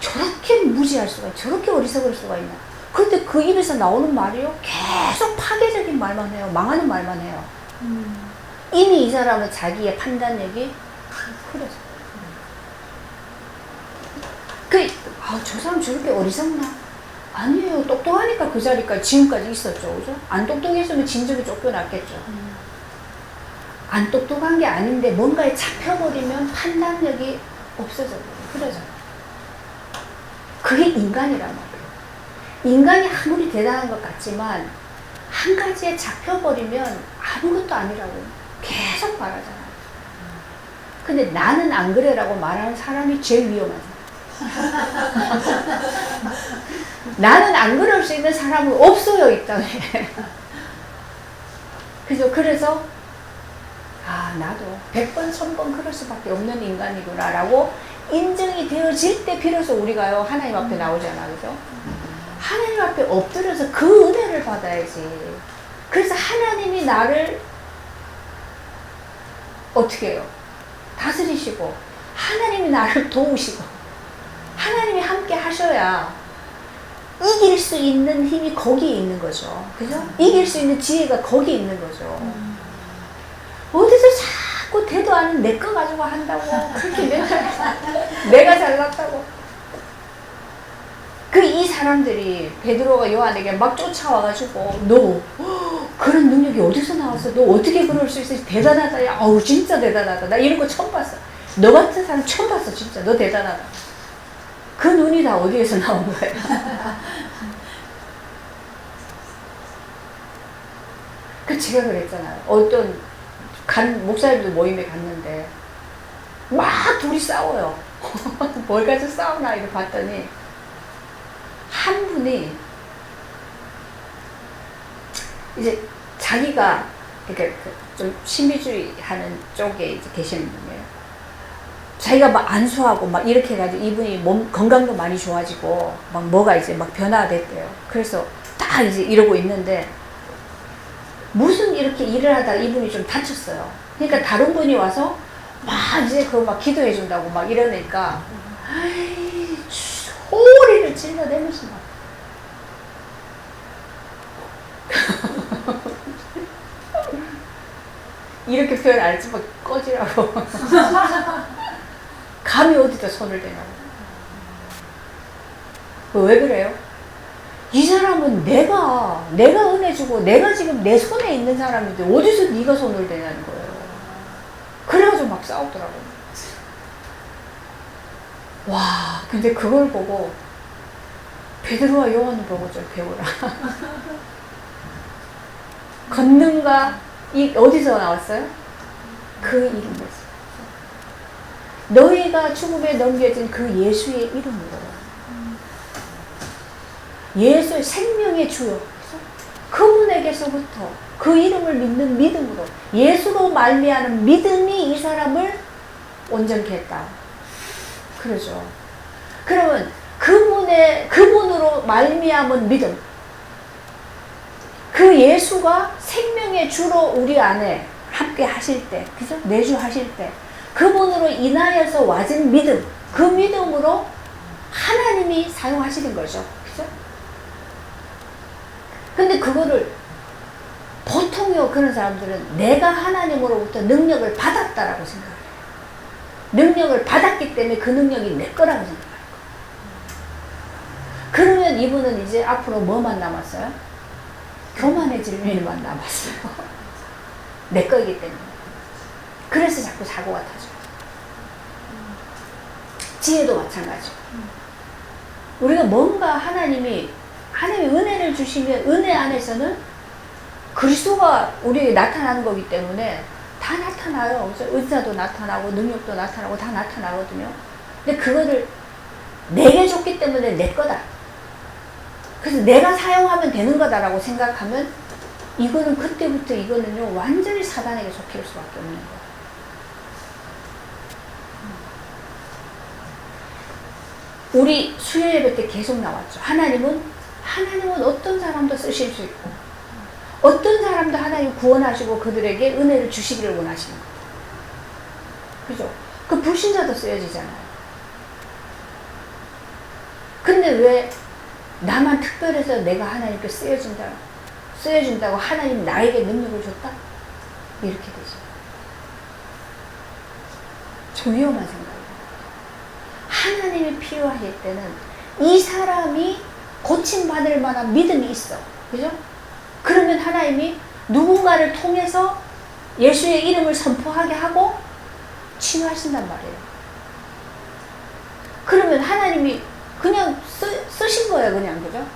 저렇게 무지할 수가 있나, 저렇게 어리석을 수가 있나. 그런데 그 입에서 나오는 말이요, 계속 파괴적인 말만 해요. 망하는 말만 해요. 이미 이 사람은 자기의 판단력이 흐려져. 저 사람 저렇게 어리석나? 아니에요. 똑똑하니까 그 자리까지 지금까지 있었죠. 그죠? 안 똑똑했으면 진즉에 쫓겨났겠죠. 안 똑똑한 게 아닌데 뭔가에 잡혀버리면 판단력이 없어져 버려요. 흐려져요. 그게 인간이란 말이에요. 인간이 아무리 대단한 것 같지만 한 가지에 잡혀버리면 아무것도 아니라고 계속 말하잖아요. 근데 나는 안 그래라고 말하는 사람이 제일 위험한 사람. 나는 안 그럴 수 있는 사람은 없어요, 이 땅에. 그죠? 그래서 나도 100번, 1000번 그럴 수밖에 없는 인간이구나 라고 인정이 되어질 때 비로소 우리가요, 하나님 앞에 나오잖아. 그죠? 하나님 앞에 엎드려서 그 은혜를 받아야지. 그래서 하나님이 나를 어떻게 해요? 다스리시고, 하나님이 나를 도우시고, 하나님이 함께 하셔야 이길 수 있는 힘이 거기에 있는 거죠. 그죠? 이길 수 있는 지혜가 거기에 있는 거죠. 어디서 자꾸 대도 않은 내 거 가지고 한다고 그렇게 맨날 내가 잘났다고. 이 사람들이 베드로가 요한에게 막 쫓아와가지고 너 그런 능력이 어디서 나왔어? 너 어떻게 그럴 수 있어? 대단하다. 야, 어우 진짜 대단하다. 나 이런 거 처음 봤어. 너 같은 사람 처음 봤어. 진짜 너 대단하다. 그 눈이 다 어디에서 나온 거야? 제가 그랬잖아요. 어떤 목사님들 모임에 갔는데 막 둘이 싸워요. 뭘 가지고 싸우나 이렇게 봤더니 한 분이 이제 자기가 이렇게 좀 신비주의 하는 쪽에 이제 계시는 분이에요. 자기가 막 안수하고 막 이렇게 해가지고 이분이 몸 건강도 많이 좋아지고 막 뭐가 이제 막 변화가 됐대요. 그래서 딱 이제 이러고 있는데 무슨 이렇게 일을 하다가 이분이 좀 다쳤어요. 그러니까 다른 분이 와서 막 이제 그거 막 기도해 준다고 막 이러니까 소리를 질러내면서 막 이렇게 표현 안 했지 막 꺼지라고. 감히 어디다 손을 대냐고. 왜 그래요? 이 사람은 내가 은혜 주고 내가 지금 내 손에 있는 사람인데 어디서 네가 손을 대냐는 거예요. 그래가지고 막 싸우더라고요. 와, 근데 그걸 보고 베드로와 요한을 보고 좀 배우라. 권능과 어디서 나왔어요? 그 이름에서. 너희가 죽음에 넘겨진 그 예수의 이름으로. 예수의 생명의 주요. 그분에게서부터 그 이름을 믿는 믿음으로 예수로 말미암은 믿음이 이 사람을 온전케 했다. 그러죠. 그러면 그분으로 말미암은 믿음. 그 예수가 생명의 주로 우리 안에 함께 하실 때, 그죠? 내주 하실 때, 그분으로 인하여서 와진 믿음, 그 믿음으로 하나님이 사용하시는 거죠. 그죠? 근데 그거를 보통요, 그런 사람들은 내가 하나님으로부터 능력을 받았다라고 생각해요. 능력을 받았기 때문에 그 능력이 내 거라고 생각해요. 그러면 이분은 이제 앞으로 뭐만 남았어요? 교만해질 일만 남았어요. 내 거이기 때문에. 그래서 자꾸 사고가 타죠. 지혜도 마찬가지고. 우리가 뭔가 하나님이 은혜를 주시면 은혜 안에서는 그리스도가 우리에게 나타나는 거기 때문에 다 나타나요. 그래서 의사도 나타나고 능력도 나타나고 다 나타나거든요. 근데 그거를 내게 줬기 때문에 내 거다. 그래서 내가 사용하면 되는 거다라고 생각하면 이거는 그때부터 이거는요 완전히 사단에게 속힐 수밖에 없는 거예요. 우리 수요 예배 때 계속 나왔죠. 하나님은 어떤 사람도 쓰실 수 있고 어떤 사람도 하나님 구원하시고 그들에게 은혜를 주시기를 원하시는 거예요. 그죠? 그 불신자도 쓰여지잖아요. 근데 왜 나만 특별해서 내가 하나님께 쓰여준다고 하나님 나에게 능력을 줬다? 이렇게 되죠. 좀 위험한 생각이에요. 하나님이 필요하실 때는 이 사람이 고침받을 만한 믿음이 있어. 그죠? 그러면 하나님이 누군가를 통해서 예수의 이름을 선포하게 하고 치유하신단 말이에요. 그러면 하나님이 그냥 쓰신 거예요. 그냥. 그죠?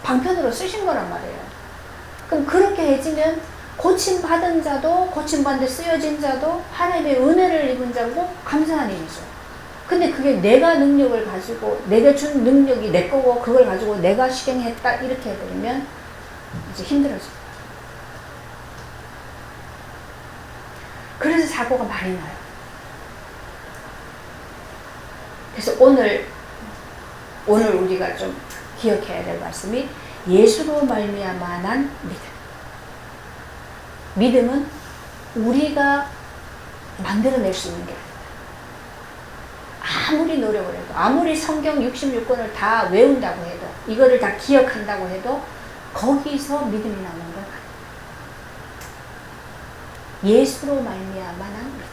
방편으로 쓰신 거란 말이에요. 그럼 그렇게 해지면 고침받은 자도 고침받는 데 쓰여진 자도 하나님의 은혜를 입은 자고 감사한 일이죠. 근데 그게 내가 능력을 가지고 내가 준 능력이 내 거고 그걸 가지고 내가 실행했다 이렇게 해버리면 이제 힘들어져요. 그래서 사고가 많이 나요. 그래서 오늘 우리가 좀 기억해야 될 말씀이 예수로 말미암아 난 믿음. 믿음은 우리가 만들어낼 수 있는 게 아니다. 아무리 노력을 해도, 아무리 성경 66권을 다 외운다고 해도, 이거를 다 기억한다고 해도 거기서 믿음이 나오는 건 아니에요. 예수로 말미암아 난 믿음.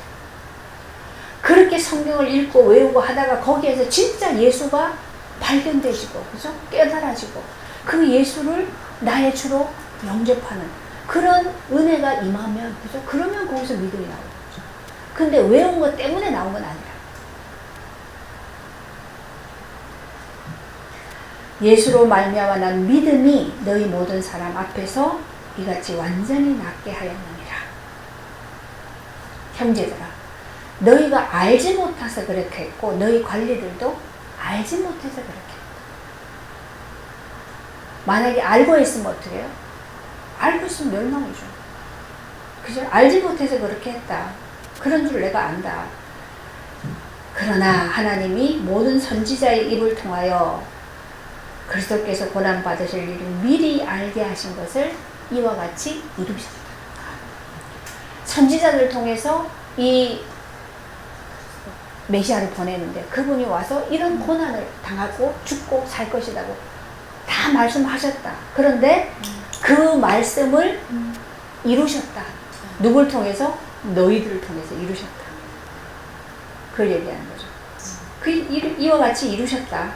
그렇게 성경을 읽고 외우고 하다가 거기에서 진짜 예수가 발견되시고, 그죠? 깨달아지고, 그 예수를 나의 주로 영접하는 그런 은혜가 임하면, 그죠? 그러면 거기서 믿음이 나오는 거죠. 근데 외운 것 때문에 나온 건 아니라. 예수로 말미암아 난 믿음이 너희 모든 사람 앞에서 이같이 완전히 낫게 하였느니라. 형제들아, 너희가 알지 못해서 그렇게 했고 너희 관리들도 알지 못해서 그렇게 했다. 만약에 알고 있으면 어떻게 해요? 알고 있으면 멸망이죠. 그죠? 알지 못해서 그렇게 했다. 그런 줄 내가 안다. 그러나 하나님이 모든 선지자의 입을 통하여 그리스도께서 고난받으실 일을 미리 알게 하신 것을 이와 같이 이루셨다. 선지자들 통해서 이 메시아를 보내는데 그분이 와서 이런 고난을 당하고 죽고 살 것이라고 다 말씀하셨다. 그런데 그 말씀을 이루셨다. 누굴 통해서? 너희들을 통해서 이루셨다. 그걸 얘기하는 거죠. 이와 같이 이루셨다.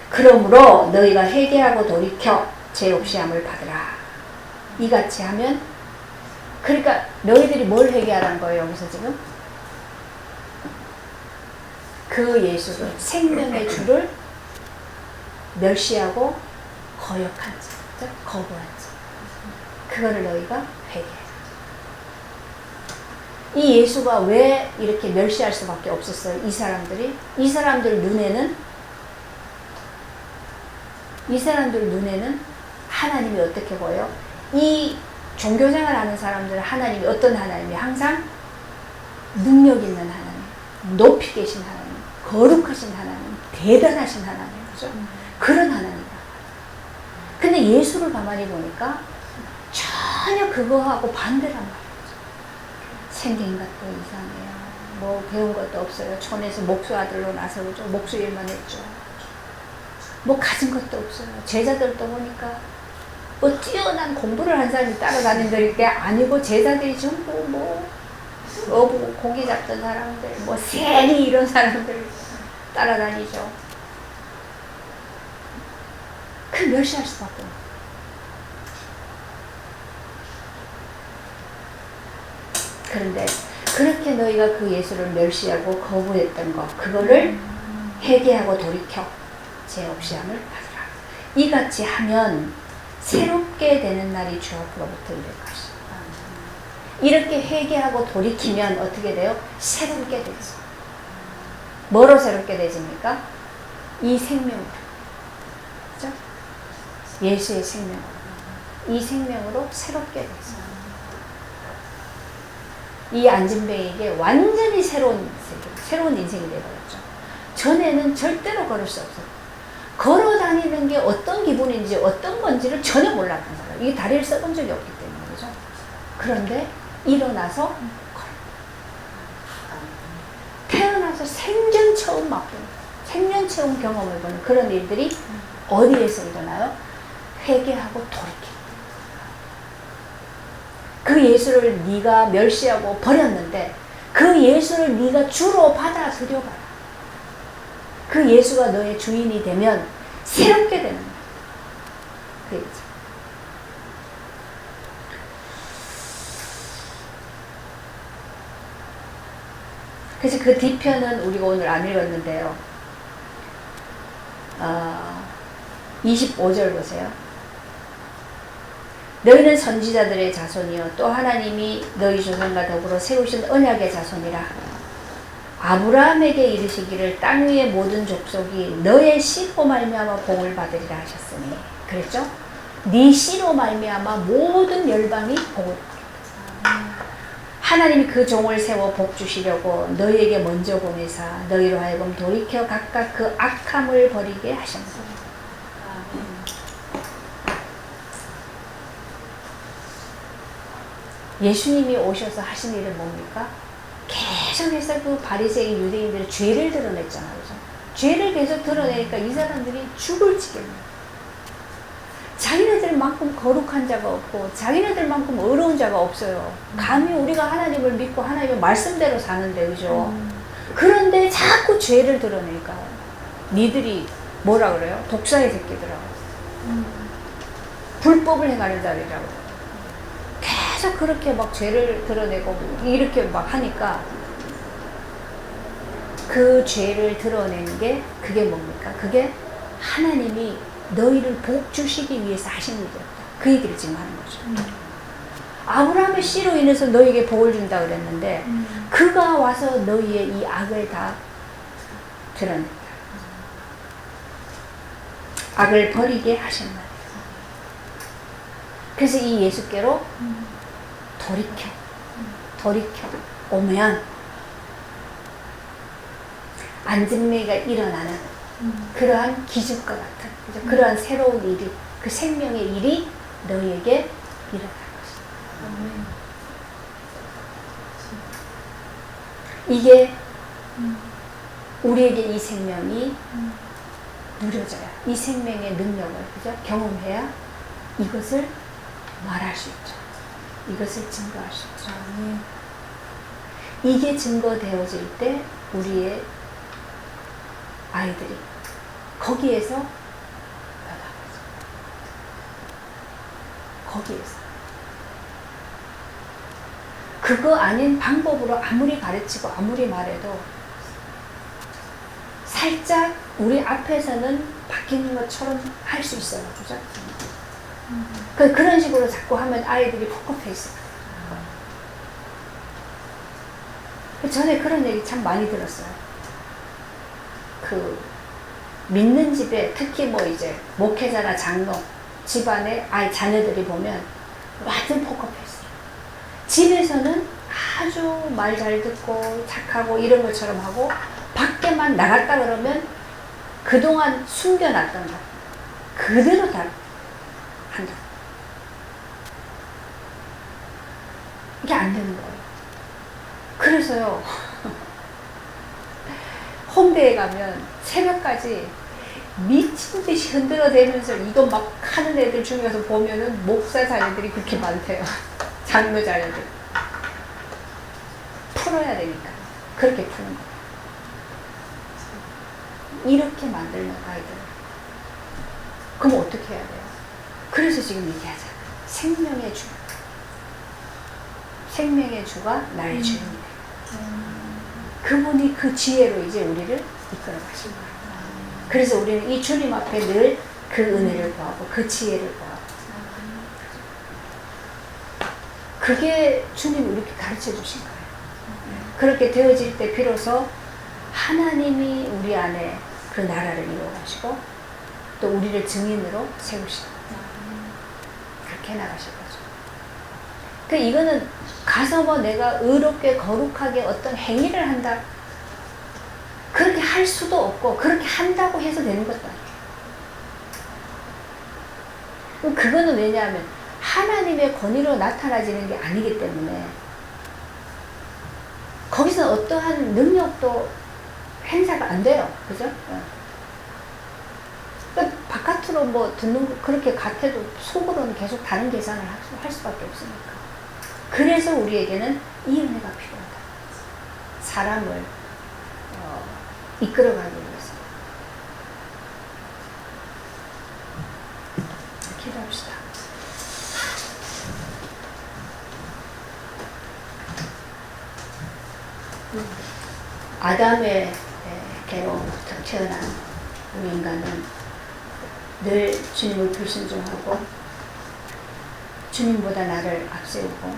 그러므로 너희가 회개하고 돌이켜 죄 없이 함을 받으라. 이같이 하면, 그러니까 너희들이 뭘 회개하라는 거예요, 여기서 지금? 그 예수를, 생명의 주를 멸시하고 거역한 자, 거부한 자. 그거를 너희가 회개해라. 이 예수가 왜 이렇게 멸시할 수밖에 없었어요? 이 사람들 눈에는 하나님이 어떻게 보여요? 이 종교생활 하는 사람들은 하나님이 어떤 하나님이 항상 능력 있는 하나님, 높이 계신 하나님, 거룩하신 하나님, 대단하신 하나님, 그죠? 그런 하나님이다. 근데 예수를 가만히 보니까 전혀 그거하고 반대란 말이죠. 생긴 것도 이상해요. 뭐 배운 것도 없어요. 촌에서 목수 아들로 나서 그죠? 목수 일만 했죠. 뭐 가진 것도 없어요. 제자들도 보니까 뭐 뛰어난 공부를 한 사람이 따라다니는 게 아니고 제자들이 전부 뭐 어부 고기 잡던 사람들, 뭐 세리 이런 사람들 따라다니죠. 그 멸시할 수밖에 없어요. 그런데 그렇게 너희가 그 예수를 멸시하고 거부했던 것, 그거를 회개하고 돌이켜 죄 없이 함을 받으라. 이같이 하면 새롭게 되는 날이 주 앞으로부터 이를 것이다. 이렇게 회개하고 돌이키면 어떻게 돼요? 새롭게 되죠. 뭐로 새롭게 되집니까? 이 생명으로. 그죠? 예수의 생명으로. 이 생명으로 새롭게 되죠. 이 안진뱅이에게 완전히 새로운 인생이 되어버렸죠. 전에는 절대로 걸을 수 없었고, 걸어 다니는 게 어떤 기분인지 어떤 건지를 전혀 몰랐던 거예요. 이게 다리를 써본 적이 없기 때문에. 그죠? 그런데 일어나서 걸어. 태어나서 생전 처음 맛보는, 생전 처음 경험을 보는 그런 일들이 어디에서 일어나요? 회개하고 돌이킵니다. 그 예수를 네가 멸시하고 버렸는데 그 예수를 네가 주로 받아들여봐라. 그 예수가 너의 주인이 되면 새롭게 되는 거야. 그 얘기죠. 그래서 그 뒤편은 우리가 오늘 안 읽었는데요. 25절 보세요. 너희는 선지자들의 자손이요 또 하나님이 너희 조상과 더불어 세우신 언약의 자손이라. 아브라함에게 이르시기를 땅 위의 모든 족속이 너의 씨로 말미암아 복을 받으리라 하셨으니. 그랬죠? 네 씨로 말미암아 모든 열방이 복을 받으리라. 하나님이 그 종을 세워 복 주시려고 너희에게 먼저 보내사 너희로 하여금 돌이켜 각각 그 악함을 버리게 하셨으니. 예수님이 오셔서 하신 일은 뭡니까? 계속해서 그 바리새인 유대인들의 죄를 드러냈잖아요. 그죠? 죄를 계속 드러내니까 이 사람들이 죽을 지경이에요. 자기네들만큼 거룩한 자가 없고 자기네들만큼 어려운 자가 없어요. 감히 우리가 하나님을 믿고 하나님의 말씀대로 사는데, 그죠? 그런데 자꾸 죄를 드러내니까 니들이 뭐라 그래요? 독사의 새끼들하고 불법을 행하는 자들이라고 계속 그렇게 막 죄를 드러내고 이렇게 막 하니까 그 죄를 드러내는 게 그게 뭡니까? 그게 하나님이 너희를 복 주시기 위해서 하신 일이었다. 그 얘기를 지금 하는 거죠. 아브라함의 씨로 인해서 너희에게 복을 준다 그랬는데 그가 와서 너희의 이 악을 다 드러냈다. 악을 버리게 하셨나. 그래서 이 예수께로 돌이켜 오면 안진매가 일어나는 그러한 기적과 같은 그죠? 그러한 새로운 일이, 그 생명의 일이 너희에게 일어날 것이다. 이게 우리에게 이 생명이 누려져야, 이 생명의 능력을 그죠? 경험해야 이것을 말할 수 있죠. 이것을 증거할 수 있죠. 이게 증거되어질 때 우리의 아이들이 거기에서 변화하죠. 거기에서 그거 아닌 방법으로 아무리 가르치고 아무리 말해도 살짝 우리 앞에서는 바뀌는 것처럼 할 수 있어요. 그죠? 그런 식으로 자꾸 하면 아이들이 포커페 있어요. 전에 그런 얘기 참 많이 들었어요. 그 믿는 집에 특히 뭐 이제 목회자나 장로 집안에 아이 자녀들이 보면 완전 포커페 있어요. 집에서는 아주 말 잘 듣고 착하고 이런 것처럼 하고 밖에만 나갔다 그러면 그동안 숨겨놨던 거 그대로 다 한다. 이게 안 되는 거예요. 그래서요 홍대에 가면 새벽까지 미친 듯이 흔들어대면서 이거 막 하는 애들 중에서 보면은 목사 자녀들이 그렇게 많대요. 장로 자녀들 풀어야 되니까 그렇게 푸는 거예요. 이렇게 만들면 아이들 그럼 어떻게 해야 돼요? 그래서 지금 얘기하잖아요. 생명의 주, 생명의 주가 나의 주인이에요. 그분이 그 지혜로 이제 우리를 이끌어 가신 거예요. 그래서 우리는 이 주님 앞에 늘 그 은혜를 구하고 그 지혜를 구하고 그게 주님이 이렇게 가르쳐 주신 거예요. 그렇게 되어질 때 비로소 하나님이 우리 안에 그 나라를 이루어가시고 또 우리를 증인으로 세우시고 그렇게 나가실 거죠. 그 이거는 가서 뭐 내가 의롭게 거룩하게 어떤 행위를 한다 그렇게 할 수도 없고 그렇게 한다고 해서 되는 것도 아니에요. 그거는 왜냐하면 하나님의 권위로 나타나지는 게 아니기 때문에 거기서 어떠한 능력도 행사가 안 돼요. 그죠? 바깥으로 뭐 듣는 거 그렇게 같아도 속으로는 계속 다른 계산을 할 수밖에 없으니까. 그래서 우리에게는 이 은혜가 필요하다. 사람을 이끌어가기 위해서. 기도합시다. 아담의 계로부터 태어난 우리 인간은 늘 주님을 불순종하고 주님보다 나를 앞세우고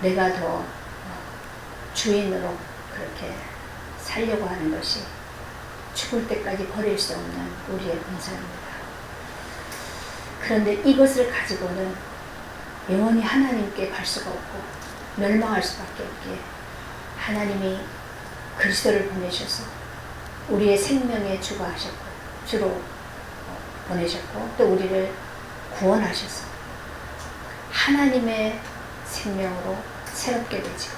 내가 더 주인으로 그렇게 살려고 하는 것이 죽을 때까지 버릴 수 없는 우리의 본성입니다. 그런데 이것을 가지고는 영원히 하나님께 갈 수가 없고 멸망할 수밖에 없기에 하나님이 그리스도를 보내셔서 우리의 생명의 주가 하셨고 주로 보내셨고 또 우리를 구원하셔서 하나님의 생명으로 새롭게 되죠.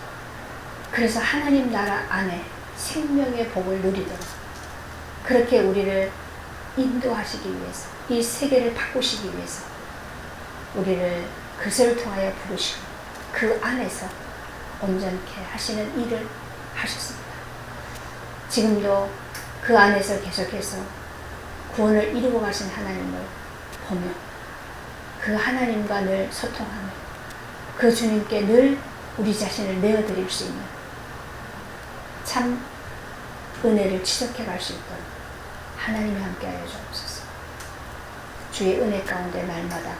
그래서 하나님 나라 안에 생명의 복을 누리도록 그렇게 우리를 인도하시기 위해서 이 세계를 바꾸시기 위해서 우리를 그리스도를 통하여 부르시고 그 안에서 온전케 하시는 일을 하셨습니다. 지금도 그 안에서 계속해서 구원을 이루고 가신 하나님을 보며 그 하나님과 늘 소통하며 그 주님께 늘 우리 자신을 내어드릴 수 있는 참 은혜를 지속해 갈 수 있도록 하나님이 함께하여 주옵소서. 주의 은혜 가운데 날마다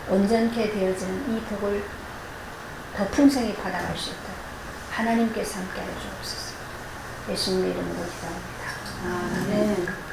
온전케 되어지는 이 복을 더 풍성히 받아갈 수 있도록 하나님께서 함께하여 주옵소서. 예수님의 이름으로 기도합니다. 아멘.